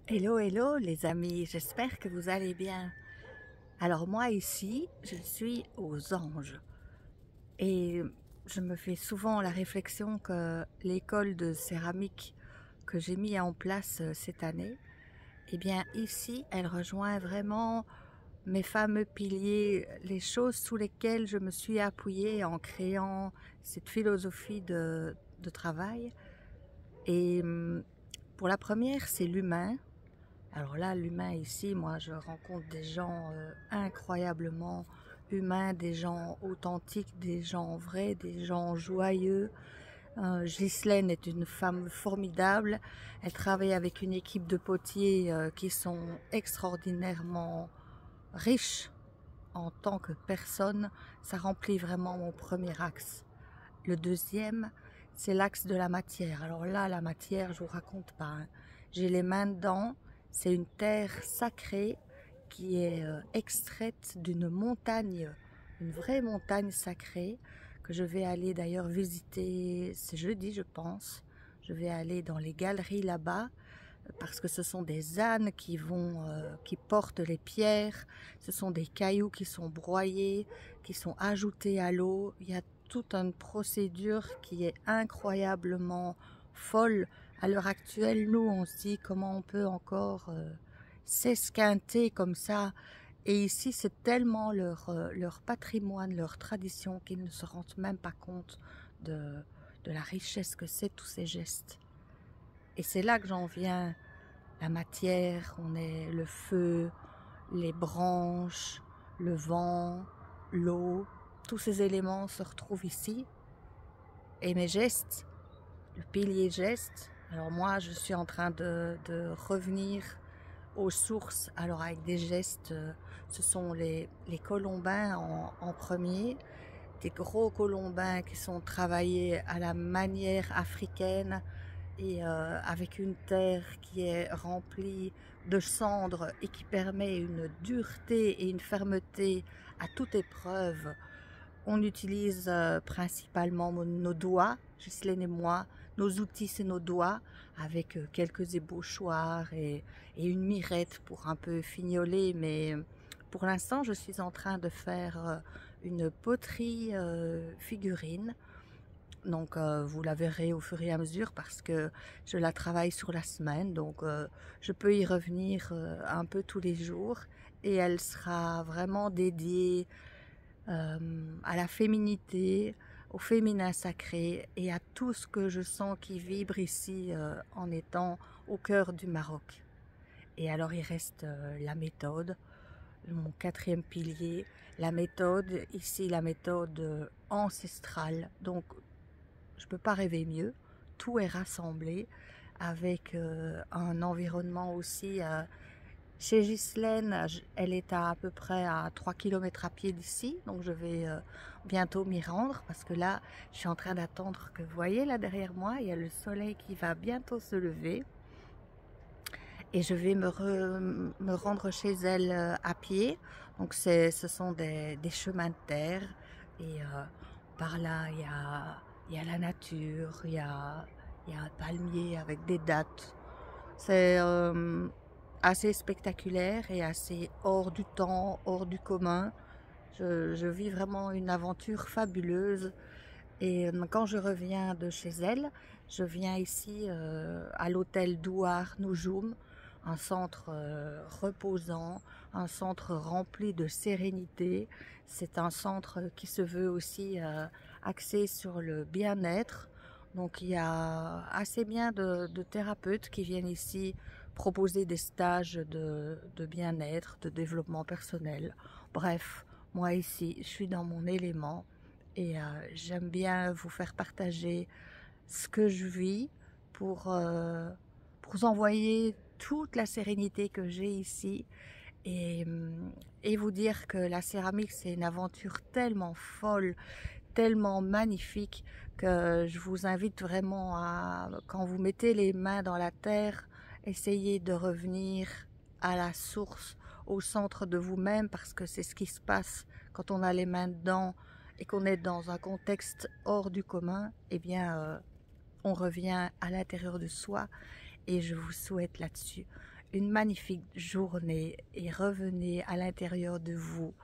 Hello, hello les amis, j'espère que vous allez bien. Alors moi ici, je suis aux Anges et je me fais souvent la réflexion que l'école de céramique que j'ai mis en place cette année, eh bien ici, elle rejoint vraiment mes fameux piliers, les choses sous lesquelles je me suis appuyée en créant cette philosophie de travail. Et pour la première, c'est l'humain. Alors là, l'humain ici, moi, je rencontre des gens incroyablement humains, des gens authentiques, des gens vrais, des gens joyeux. Ghislaine est une femme formidable. Elle travaille avec une équipe de potiers qui sont extraordinairement riches en tant que personne. Ça remplit vraiment mon premier axe. Le deuxième, c'est l'axe de la matière. Alors là, la matière, je vous raconte pas, hein. J'ai les mains dedans. C'est une terre sacrée qui est extraite d'une montagne, une vraie montagne sacrée que je vais aller d'ailleurs visiter ce jeudi, je pense. Je vais aller dans les galeries là-bas parce que ce sont des ânes qui portent les pierres. Ce sont des cailloux qui sont broyés, qui sont ajoutés à l'eau. Il y a toute une procédure qui est incroyablement folle. À l'heure actuelle, nous, on se dit comment on peut encore s'esquinter comme ça. Et ici, c'est tellement leur patrimoine, leur tradition, qu'ils ne se rendent même pas compte de la richesse que c'est tous ces gestes. Et c'est là que j'en viens, la matière, on est le feu, les branches, le vent, l'eau, tous ces éléments se retrouvent ici. Et mes gestes, le pilier geste, alors moi je suis en train de revenir aux sources, alors avec des gestes, ce sont les colombins en premier, des gros colombins qui sont travaillés à la manière africaine, et avec une terre qui est remplie de cendres et qui permet une dureté et une fermeté à toute épreuve. On utilise principalement nos doigts, Ghislaine et moi. Nos outils, c'est nos doigts, avec quelques ébauchoirs et une mirette pour un peu fignoler. Mais pour l'instant, je suis en train de faire une poterie figurine. Donc vous la verrez au fur et à mesure parce que je la travaille sur la semaine. Donc je peux y revenir un peu tous les jours. Et elle sera vraiment dédiée à la féminité, au féminin sacré et à tout ce que je sens qui vibre ici en étant au cœur du Maroc. Et alors il reste la méthode, mon quatrième pilier, la méthode, ici la méthode ancestrale. Donc je ne peux pas rêver mieux. Tout est rassemblé avec un environnement aussi. Chez Ghislaine, elle est à peu près à 3 km à pied d'ici, donc je vais bientôt m'y rendre parce que là, je suis en train d'attendre que vous voyez là derrière moi, il y a le soleil qui va bientôt se lever et je vais me rendre chez elle à pied. Donc ce sont des chemins de terre et par là il y a la nature, il y a un palmier avec des dattes. C'est assez spectaculaire et assez hors du temps, hors du commun. Je vis vraiment une aventure fabuleuse. Et quand je reviens de chez elle, je viens ici à l'hôtel Douar Noujoum, un centre reposant, un centre rempli de sérénité. C'est un centre qui se veut aussi axé sur le bien-être. Donc il y a assez bien de thérapeutes qui viennent ici proposer des stages de bien-être, de développement personnel. Bref, moi ici, je suis dans mon élément. Et j'aime bien vous faire partager ce que je vis pour vous envoyer toute la sérénité que j'ai ici et, et vous dire que la céramique, c'est une aventure tellement folle, tellement magnifique que je vous invite vraiment à, quand vous mettez les mains dans la terre, essayez de revenir à la source, au centre de vous-même parce que c'est ce qui se passe quand on a les mains dedans et qu'on est dans un contexte hors du commun, eh bien, on revient à l'intérieur de soi et je vous souhaite là-dessus une magnifique journée et revenez à l'intérieur de vous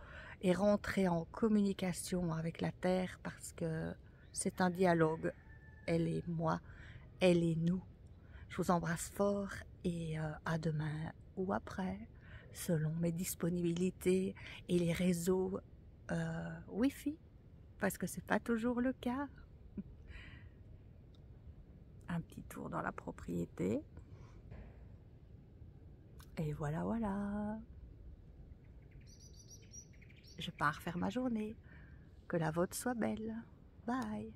et rentrez en communication avec la Terre parce que c'est un dialogue. Elle et moi, elle et nous. Je vous embrasse fort et à demain ou après, selon mes disponibilités et les réseaux Wi-Fi, parce que c'est pas toujours le cas. Un petit tour dans la propriété. Et voilà, voilà. Je pars faire ma journée. Que la vôtre soit belle. Bye.